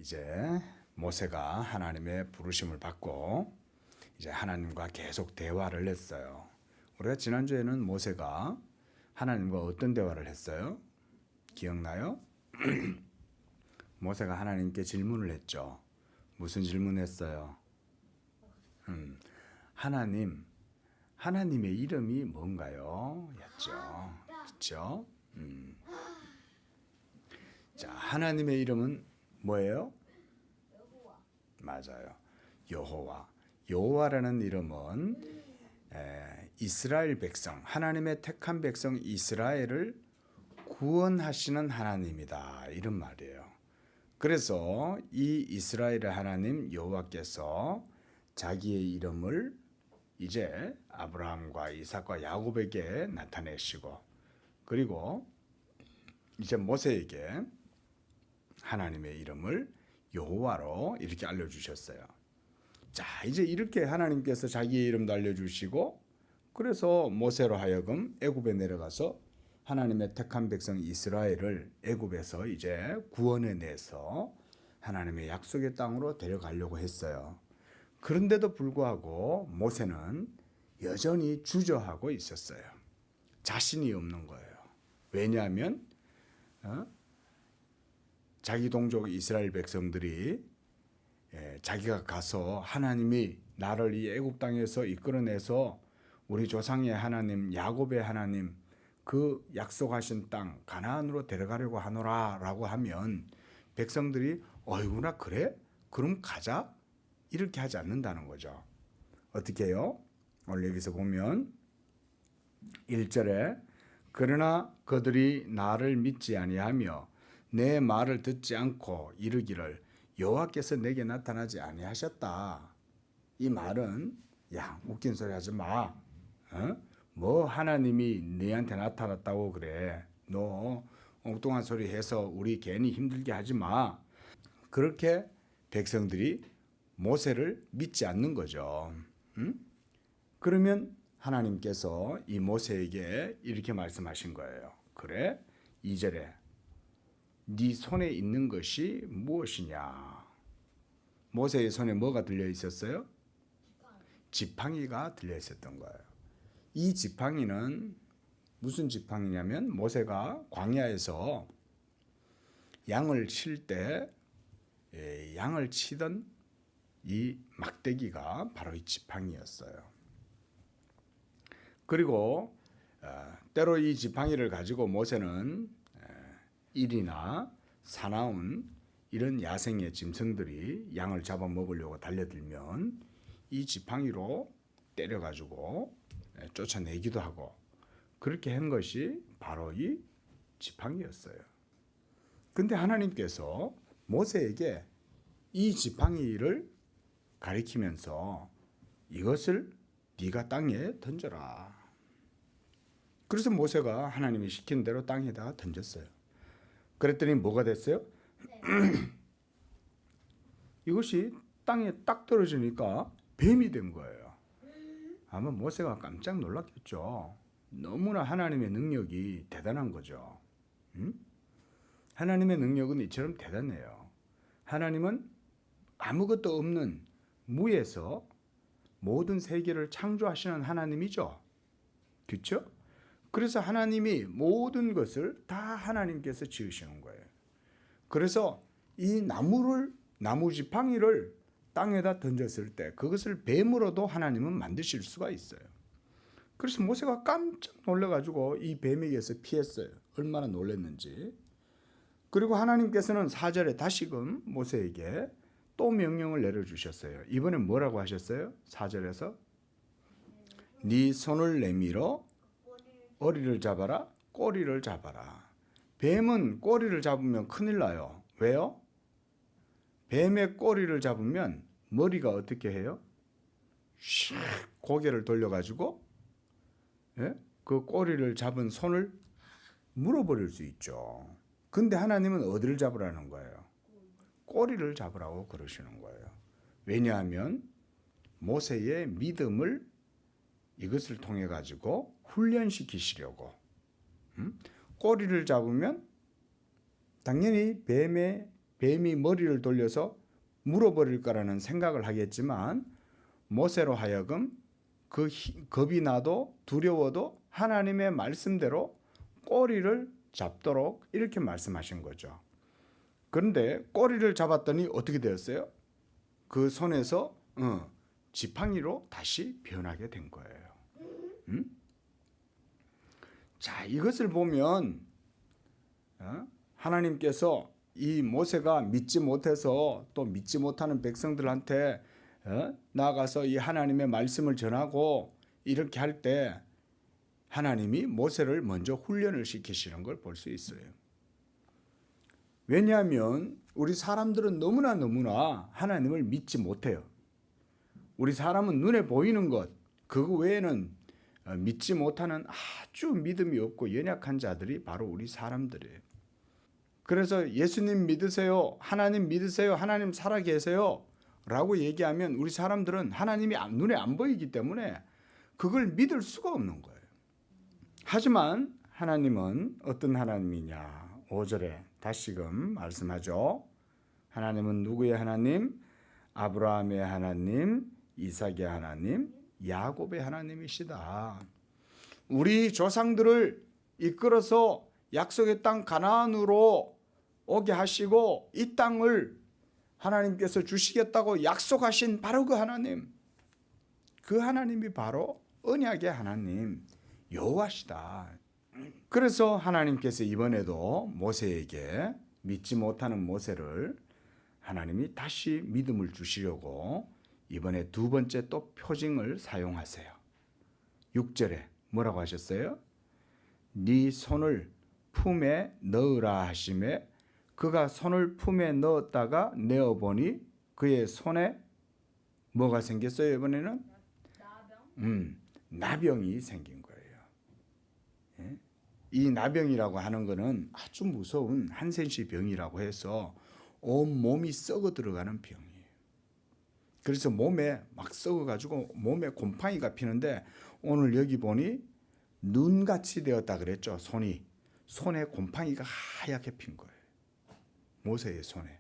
이제 모세가 하나님의 부르심을 받고 이제 하나님과 계속 대화를 했어요. 우리가 지난주에는 모세가 하나님과 어떤 대화를 했어요? 기억나요? 모세가 하나님께 질문을 했죠. 무슨 질문했어요? 하나님의 이름이 뭔가요? 였죠. 그렇죠? 자, 하나님의 이름은 뭐예요? 맞아요. 여호와. 여호와라는 이름은 이스라엘 백성, 하나님의 택한 백성 이스라엘을 구원하시는 하나님이다. 이런 말이에요. 그래서 이 이스라엘의 하나님 여호와께서 자기의 이름을 이제 아브라함과 이삭과 야곱에게 나타내시고, 그리고 이제 모세에게 하나님의 이름을 여호와로 이렇게 알려주셨어요. 자, 이제 이렇게 하나님께서 자기의 이름도 알려주시고, 그래서 모세로 하여금 애굽에 내려가서 하나님의 택한 백성 이스라엘을 애굽에서 이제 구원해내서 하나님의 약속의 땅으로 데려가려고 했어요. 그런데도 불구하고 모세는 여전히 주저하고 있었어요. 자신이 없는 거예요. 왜냐하면 자기 동족 이스라엘 백성들이 자기가 가서 하나님이 나를 이 애굽 땅에서 이끌어내서 우리 조상의 하나님 야곱의 하나님 그 약속하신 땅 가나안으로 데려가려고 하노라라고 하면 백성들이 어이구나 그래? 그럼 가자? 이렇게 하지 않는다는 거죠. 어떻게 해요? 오늘 여기서 보면 1절에 그러나 그들이 나를 믿지 아니하며 내 말을 듣지 않고 이르기를 여호와께서 내게 나타나지 아니하셨다. 이 말은 야 웃긴 소리 하지 마. 뭐 하나님이 너한테 나타났다고 그래. 너 엉뚱한 소리 해서 우리 괜히 힘들게 하지 마. 그렇게 백성들이 모세를 믿지 않는 거죠. 그러면 하나님께서 이 모세에게 이렇게 말씀하신 거예요. 그래? 2절에 네 손에 있는 것이 무엇이냐? 모세의 손에 뭐가 들려 있었어요? 지팡이가 들려 있었던 거예요. 이 지팡이는 무슨 지팡이냐면 모세가 광야에서 양을 칠 때 양을 치던 이 막대기가 바로 이 지팡이였어요. 그리고 때로 이 지팡이를 가지고 모세는 일이나 사나운 이런 야생의 짐승들이 양을 잡아먹으려고 달려들면 이 지팡이로 때려가지고 쫓아내기도 하고 그렇게 한 것이 바로 이 지팡이였어요. 근데 하나님께서 모세에게 이 지팡이를 가리키면서 이것을 네가 땅에 던져라. 그래서 모세가 하나님이 시킨 대로 땅에다가 던졌어요. 그랬더니 뭐가 됐어요? 이것이 땅에 딱 떨어지니까 뱀이 된 거예요. 아마 모세가 깜짝 놀랐겠죠. 너무나 하나님의 능력이 대단한 거죠. 하나님의 능력은 이처럼 대단해요. 하나님은 아무것도 없는 무에서 모든 세계를 창조하시는 하나님이죠. 그렇죠? 그래서 하나님이 모든 것을 다 하나님께서 지으시는 거예요. 그래서 이 나무 지팡이를 땅에다 던졌을 때 그것을 뱀으로도 하나님은 만드실 수가 있어요. 그래서 모세가 깜짝 놀라가지고 이 뱀에게서 피했어요. 얼마나 놀랐는지. 그리고 하나님께서는 4절에 다시금 모세에게 또 명령을 내려주셨어요. 이번엔 뭐라고 하셨어요? 4절에서 네 손을 내밀어 어리를 잡아라, 꼬리를 잡아라. 뱀은 꼬리를 잡으면 큰일 나요. 왜요? 뱀의 꼬리를 잡으면 머리가 어떻게 해요? 샥 고개를 돌려가지고 그 꼬리를 잡은 손을 물어버릴 수 있죠. 근데 하나님은 어디를 잡으라는 거예요? 꼬리를 잡으라고 그러시는 거예요. 왜냐하면 모세의 믿음을 이것을 통해 가지고 훈련시키시려고. 꼬리를 잡으면 당연히 뱀의 뱀이 머리를 돌려서 물어버릴 거라는 생각을 하겠지만 모세로 하여금 겁이 나도 두려워도 하나님의 말씀대로 꼬리를 잡도록 이렇게 말씀하신 거죠. 그런데 꼬리를 잡았더니 어떻게 되었어요? 그 손에서 지팡이로 다시 변하게 된 거예요. 자, 이것을 보면 하나님께서 이 모세가 믿지 못해서 또 믿지 못하는 백성들한테 나아가서 이 하나님의 말씀을 전하고 이렇게 할 때 하나님이 모세를 먼저 훈련을 시키시는 걸 볼 수 있어요. 왜냐하면 우리 사람들은 너무나 하나님을 믿지 못해요. 우리 사람은 눈에 보이는 것, 그거 외에는 믿지 못하는 아주 믿음이 없고 연약한 자들이 바로 우리 사람들이에요. 그래서 예수님 믿으세요, 하나님 믿으세요, 하나님 살아계세요 라고 얘기하면 우리 사람들은 하나님이 눈에 안 보이기 때문에 그걸 믿을 수가 없는 거예요. 하지만 하나님은 어떤 하나님이냐? 5절에 다시금 말씀하죠. 하나님은 누구의 하나님? 아브라함의 하나님, 이삭의 하나님, 야곱의 하나님이시다. 우리 조상들을 이끌어서 약속의 땅 가나안으로 오게 하시고 이 땅을 하나님께서 주시겠다고 약속하신 바로 그 하나님, 그 하나님이 바로 언약의 하나님 여호와시다. 그래서 하나님께서 이번에도 모세에게 믿지 못하는 모세를 하나님이 다시 믿음을 주시려고 이번에 두 번째 또 표징을 사용하세요. 6절에 뭐라고 하셨어요? 네 손을 품에 넣으라 하시매 그가 손을 품에 넣었다가 내어보니 그의 손에 뭐가 생겼어요? 이번에는 나병이 생긴 거예요. 예? 이 나병이라고 하는 거는 아주 무서운 한센시 병이라고 해서 온 몸이 썩어 들어가는 병이에요. 그래서 몸에 막 썩어가지고 몸에 곰팡이가 피는데 오늘 여기 보니 눈같이 되었다 그랬죠. 손에 곰팡이가 하얗게 핀 거예요. 모세의 손에.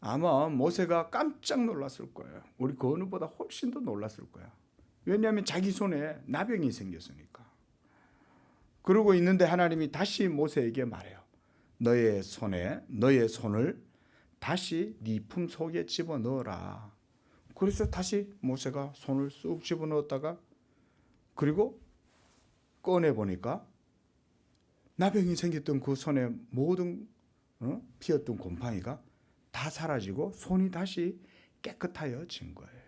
아마 모세가 깜짝 놀랐을 거예요. 우리 그 어느보다 훨씬 더 놀랐을 거야. 왜냐하면 자기 손에 나병이 생겼으니까. 그러고 있는데 하나님이 다시 모세에게 말해요. 너의 손을 다시 네 품 속에 집어넣어라. 그래서 다시 모세가 손을 쑥 집어넣었다가 그리고 꺼내보니까 나병이 생겼던 그 손에 모든 피었던 곰팡이가 다 사라지고 손이 다시 깨끗하여진 거예요.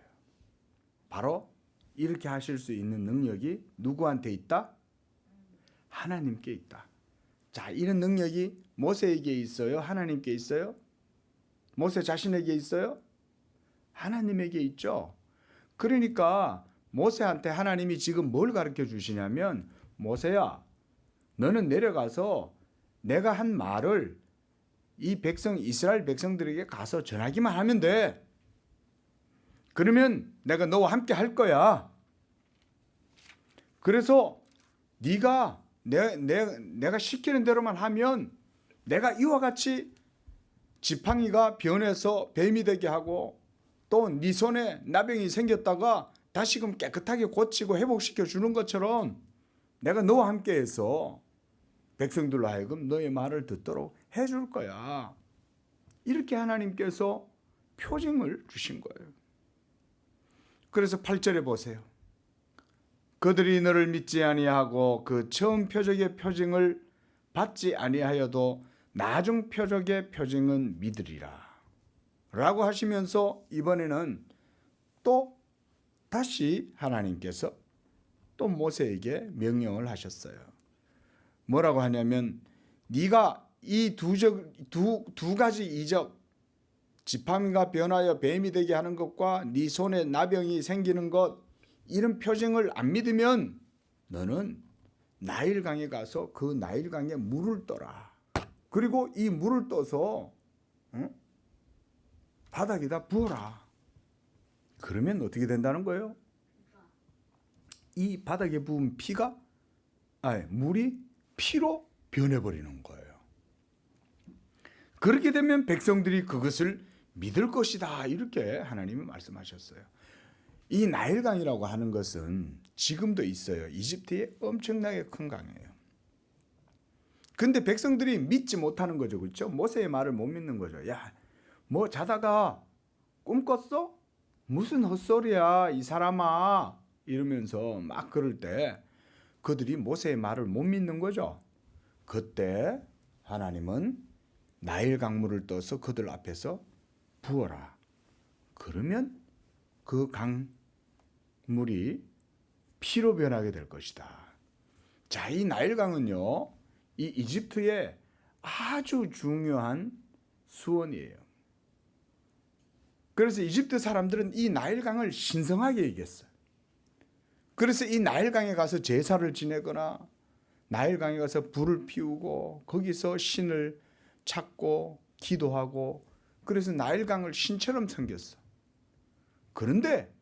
바로 이렇게 하실 수 있는 능력이 누구한테 있다? 하나님께 있다. 자, 이런 능력이 모세에게 있어요? 하나님께 있어요? 모세 자신에게 있어요? 하나님에게 있죠. 그러니까 모세한테 하나님이 지금 뭘 가르쳐 주시냐면 모세야, 너는 내려가서 내가 한 말을 이 이스라엘 백성들에게 가서 전하기만 하면 돼. 그러면 내가 너와 함께 할 거야. 그래서 네가 내가 시키는 대로만 하면 내가 이와 같이 지팡이가 변해서 뱀이 되게 하고 또 네 손에 나병이 생겼다가 다시금 깨끗하게 고치고 회복시켜 주는 것처럼 내가 너와 함께해서 백성들로 하여금 너의 말을 듣도록 해줄 거야. 이렇게 하나님께서 표징을 주신 거예요. 그래서 8절에 보세요. 그들이 너를 믿지 아니하고 그 처음 표적의 표징을 받지 아니하여도 나중 표적의 표징은 믿으리라 라고 하시면서 이번에는 또 다시 하나님께서 또 모세에게 명령을 하셨어요. 뭐라고 하냐면 네가 이 두 가지 이적, 지팡이가 변하여 뱀이 되게 하는 것과 네 손에 나병이 생기는 것, 이런 표징을 안 믿으면 너는 나일강에 가서 그 나일강에 물을 떠라. 그리고 이 물을 떠서 바닥에다 부어라. 그러면 어떻게 된다는 거예요? 이 바닥에 부은 물이 피로 변해버리는 거예요. 그렇게 되면 백성들이 그것을 믿을 것이다. 이렇게 하나님이 말씀하셨어요. 이 나일강이라고 하는 것은 지금도 있어요. 이집트에 엄청나게 큰 강이에요. 근데 백성들이 믿지 못하는 거죠. 그렇죠? 모세의 말을 못 믿는 거죠. 야, 뭐 자다가 꿈 꿨어? 무슨 헛소리야 이 사람아, 이러면서 막 그럴 때 그들이 모세의 말을 못 믿는 거죠. 그때 하나님은 나일 강물을 떠서 그들 앞에서 부어라. 그러면 그 강물이 피로 변하게 될 것이다. 자, 이 나일 강은요, 이 이집트의 아주 중요한 수원이에요. 그래서 이집트 사람들은 이 나일강을 신성하게 여겼어요. 그래서 이 나일강에 가서 제사를 지내거나 나일강에 가서 불을 피우고 거기서 신을 찾고 기도하고, 그래서 나일강을 신처럼 섬겼어. 그런데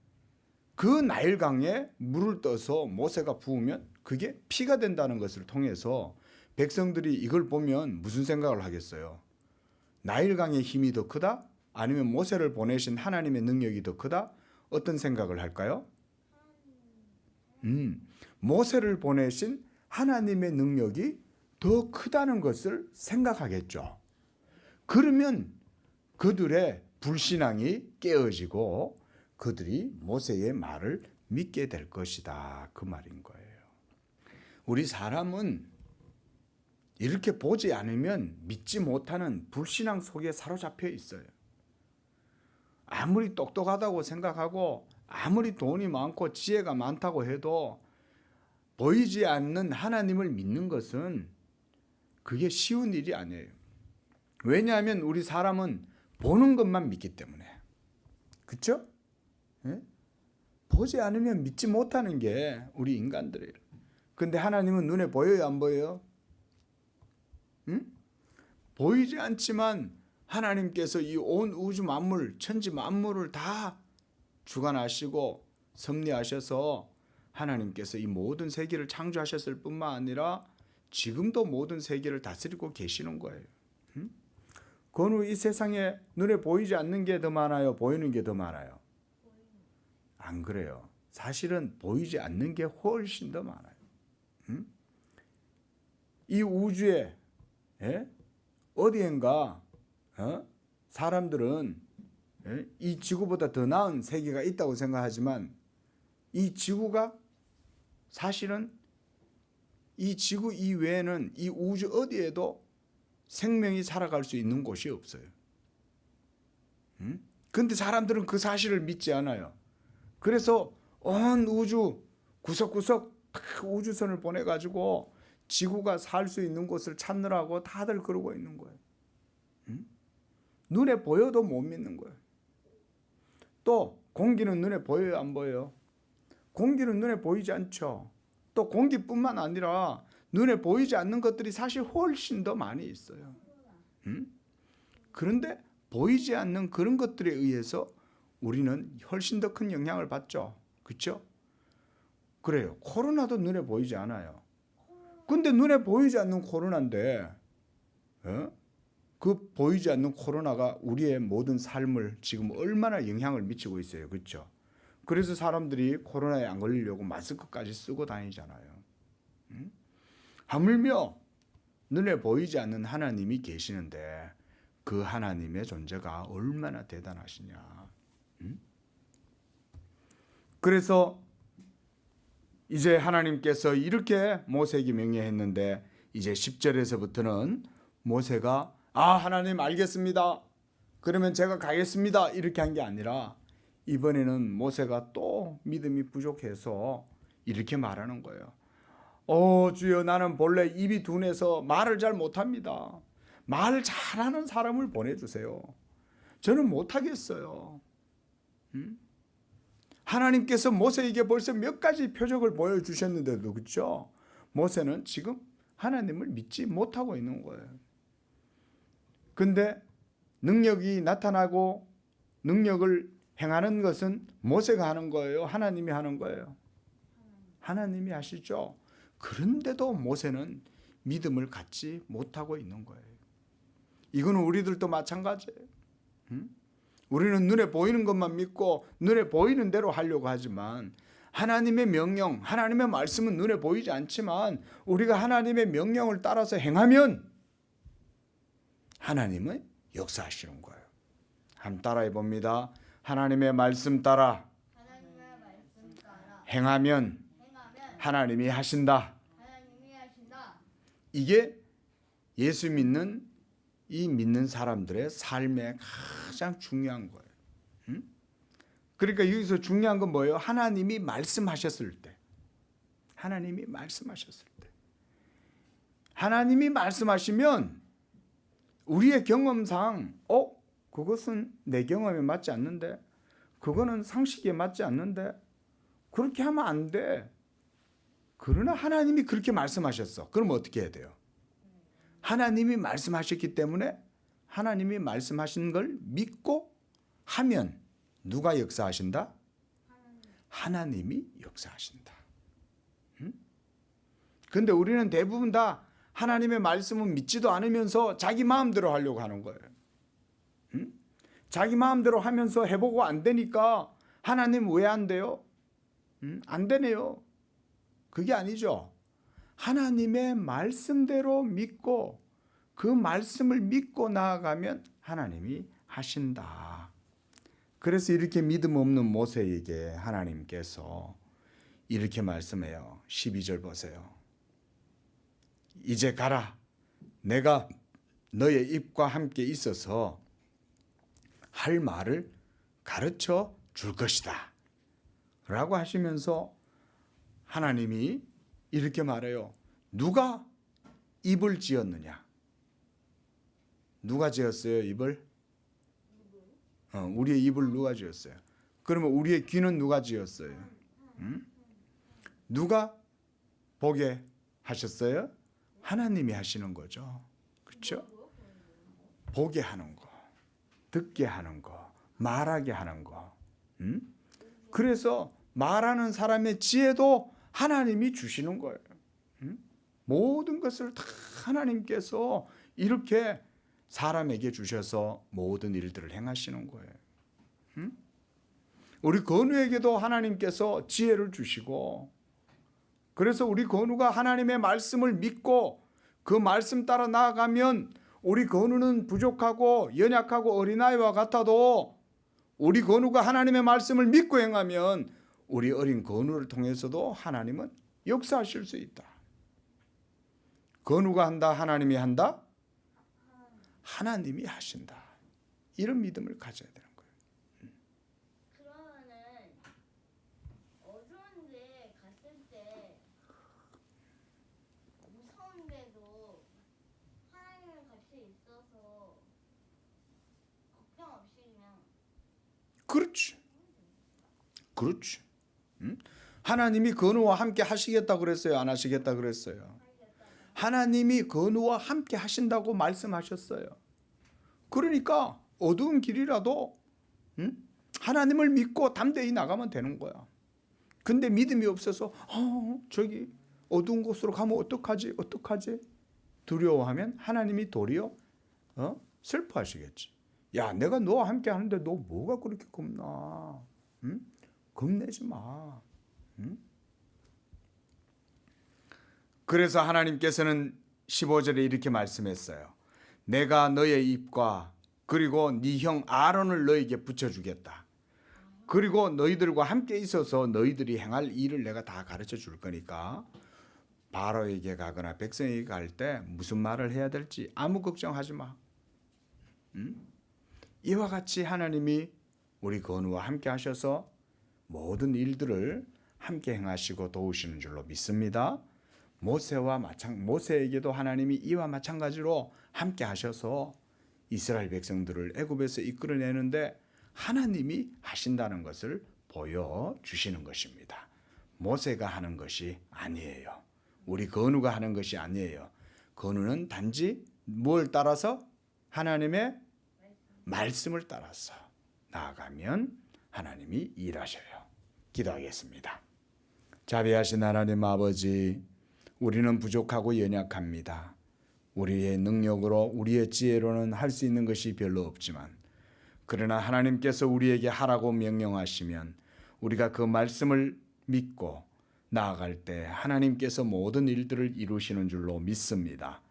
그 나일강에 물을 떠서 모세가 부으면 그게 피가 된다는 것을 통해서 백성들이 이걸 보면 무슨 생각을 하겠어요? 나일강의 힘이 더 크다? 아니면 모세를 보내신 하나님의 능력이 더 크다? 어떤 생각을 할까요? 모세를 보내신 하나님의 능력이 더 크다는 것을 생각하겠죠. 그러면 그들의 불신앙이 깨어지고 그들이 모세의 말을 믿게 될 것이다. 그 말인 거예요. 우리 사람은 이렇게 보지 않으면 믿지 못하는 불신앙 속에 사로잡혀 있어요. 아무리 똑똑하다고 생각하고 아무리 돈이 많고 지혜가 많다고 해도 보이지 않는 하나님을 믿는 것은 그게 쉬운 일이 아니에요. 왜냐하면 우리 사람은 보는 것만 믿기 때문에. 그렇죠? 예? 보지 않으면 믿지 못하는 게 우리 인간들이에요. 근데 하나님은 눈에 보여요, 안 보여요? 응? 보이지 않지만 하나님께서 이 온 우주 만물, 천지 만물을 다 주관하시고 섭리하셔서 하나님께서 이 모든 세계를 창조하셨을 뿐만 아니라 지금도 모든 세계를 다스리고 계시는 거예요. 응? 그건 이 세상에 눈에 보이지 않는 게 더 많아요? 보이는 게 더 많아요? 안 그래요. 사실은 보이지 않는 게 훨씬 더 많아요. 응? 이 우주에 어디엔가 사람들은 이 지구보다 더 나은 세계가 있다고 생각하지만 이 지구가 사실은 이 지구 이외에는 이 우주 어디에도 생명이 살아갈 수 있는 곳이 없어요. 근데 사람들은 그 사실을 믿지 않아요. 그래서 온 우주 구석구석 우주선을 보내가지고 지구가 살 수 있는 곳을 찾느라고 다들 그러고 있는 거예요. 눈에 보여도 못 믿는 거예요. 또 공기는 눈에 보여요, 안 보여요? 공기는 눈에 보이지 않죠. 또 공기뿐만 아니라 눈에 보이지 않는 것들이 사실 훨씬 더 많이 있어요. 그런데 보이지 않는 그런 것들에 의해서 우리는 훨씬 더 큰 영향을 받죠. 그렇죠? 그래요. 코로나도 눈에 보이지 않아요. 근데 눈에 보이지 않는 코로나인데 그 보이지 않는 코로나가 우리의 모든 삶을 지금 얼마나 영향을 미치고 있어요. 그렇죠? 그래서 사람들이 코로나에 안 걸리려고 마스크까지 쓰고 다니잖아요. 하물며 눈에 보이지 않는 하나님이 계시는데 그 하나님의 존재가 얼마나 대단하시냐. 그래서 이제 하나님께서 이렇게 모세에게 명령했는데 이제 10절에서부터는 모세가 하나님 알겠습니다. 그러면 제가 가겠습니다. 이렇게 한 게 아니라 이번에는 모세가 또 믿음이 부족해서 이렇게 말하는 거예요. 주여, 나는 본래 입이 둔해서 말을 잘 못합니다. 말 잘하는 사람을 보내주세요. 저는 못하겠어요. 하나님께서 모세에게 벌써 몇 가지 표적을 보여주셨는데도 그렇죠? 모세는 지금 하나님을 믿지 못하고 있는 거예요. 근데 능력이 나타나고 능력을 행하는 것은 모세가 하는 거예요? 하나님이 하는 거예요? 하나님이 하시죠. 그런데도 모세는 믿음을 갖지 못하고 있는 거예요. 이거는 우리들도 마찬가지예요. 우리는 눈에 보이는 것만 믿고 눈에 보이는 대로 하려고 하지만 하나님의 명령, 하나님의 말씀은 눈에 보이지 않지만 우리가 하나님의 명령을 따라서 행하면 하나님은 역사하시는 거예요. 한번 따라해 봅니다. 하나님의 말씀 따라 행하면 하나님이 하신다. 이게 예수 믿는 이 믿는 사람들의 삶의 가장 중요한 거예요. 그러니까 여기서 중요한 건 뭐예요? 하나님이 말씀하셨을 때. 하나님이 말씀하셨을 때. 하나님이 말씀하시면 우리의 경험상 그것은 내 경험에 맞지 않는데, 그거는 상식에 맞지 않는데, 그렇게 하면 안 돼. 그러나 하나님이 그렇게 말씀하셨어. 그럼 어떻게 해야 돼요? 하나님이 말씀하셨기 때문에 하나님이 말씀하신 걸 믿고 하면 누가 역사하신다? 하나님이 역사하신다. 그런데 우리는 대부분 다 하나님의 말씀은 믿지도 않으면서 자기 마음대로 하려고 하는 거예요. 자기 마음대로 하면서 해보고 안 되니까 하나님 왜 안 돼요? 안 되네요. 그게 아니죠. 하나님의 말씀대로 믿고 그 말씀을 믿고 나아가면 하나님이 하신다. 그래서 이렇게 믿음 없는 모세에게 하나님께서 이렇게 말씀해요. 12절 보세요. 이제 가라. 내가 너의 입과 함께 있어서 할 말을 가르쳐 줄 것이다. 라고 하시면서 하나님이 이렇게 말해요. 누가 입을 지었느냐? 누가 지었어요, 입을? 우리의 입을 누가 지었어요? 그러면 우리의 귀는 누가 지었어요? 누가 보게 하셨어요? 하나님이 하시는 거죠. 그렇죠? 보게 하는 거, 듣게 하는 거, 말하게 하는 거. 그래서 말하는 사람의 지혜도 하나님이 주시는 거예요. 모든 것을 다 하나님께서 이렇게 사람에게 주셔서 모든 일들을 행하시는 거예요. 우리 건우에게도 하나님께서 지혜를 주시고, 그래서 우리 건우가 하나님의 말씀을 믿고 그 말씀 따라 나아가면 우리 건우는 부족하고 연약하고 어린아이와 같아도 우리 건우가 하나님의 말씀을 믿고 행하면 우리 어린 건우를 통해서도 하나님은 역사하실 수 있다. 건우가 한다, 하나님이 한다? 하나님이 하신다. 이런 믿음을 가져야 되는 거예요. 그러면은 어두운 데 갔을 때 무서운데도 하나님은 같이 있어서 걱정 없이 그냥. 그렇지. 그렇지. 하나님이 건우와 함께 하시겠다 그랬어요? 안 하시겠다 그랬어요? 하나님이 건우와 함께 하신다고 말씀하셨어요. 그러니까 어두운 길이라도 하나님을 믿고 담대히 나가면 되는 거야. 근데 믿음이 없어서 저기 어두운 곳으로 가면 어떡하지? 두려워하면 하나님이 도리어 슬퍼하시겠지. 야, 내가 너와 함께 하는데 너 뭐가 그렇게 겁나? 겁내지 마. 그래서 하나님께서는 15절에 이렇게 말씀했어요. 내가 너의 입과 그리고 네 형 아론을 너에게 붙여주겠다. 그리고 너희들과 함께 있어서 너희들이 행할 일을 내가 다 가르쳐 줄 거니까 바로에게 가거나 백성에게 갈 때 무슨 말을 해야 될지 아무 걱정하지 마. 이와 같이 하나님이 우리 건우와 함께 하셔서 모든 일들을 함께 행하시고 도우시는 줄로 믿습니다. 모세에게도 하나님이 이와 마찬가지로 함께 하셔서 이스라엘 백성들을 애굽에서 이끌어내는데 하나님이 하신다는 것을 보여주시는 것입니다. 모세가 하는 것이 아니에요. 우리 건우가 하는 것이 아니에요. 건우는 단지 뭘 따라서? 하나님의 말씀을 따라서 나아가면 하나님이 일하셔요. 기도하겠습니다. 자비하신 하나님 아버지, 우리는 부족하고 연약합니다. 우리의 능력으로 우리의 지혜로는 할 수 있는 것이 별로 없지만 그러나 하나님께서 우리에게 하라고 명령하시면 우리가 그 말씀을 믿고 나아갈 때 하나님께서 모든 일들을 이루시는 줄로 믿습니다.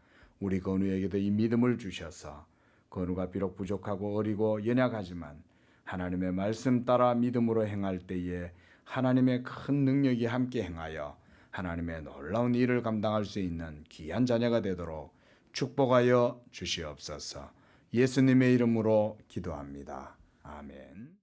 우리 건우에게도 이 믿음을 주셔서 건우가 비록 부족하고 어리고 연약하지만 하나님의 말씀 따라 믿음으로 행할 때에 하나님의 큰 능력이 함께 행하여 하나님의 놀라운 일을 감당할 수 있는 귀한 자녀가 되도록 축복하여 주시옵소서. 예수님의 이름으로 기도합니다. 아멘.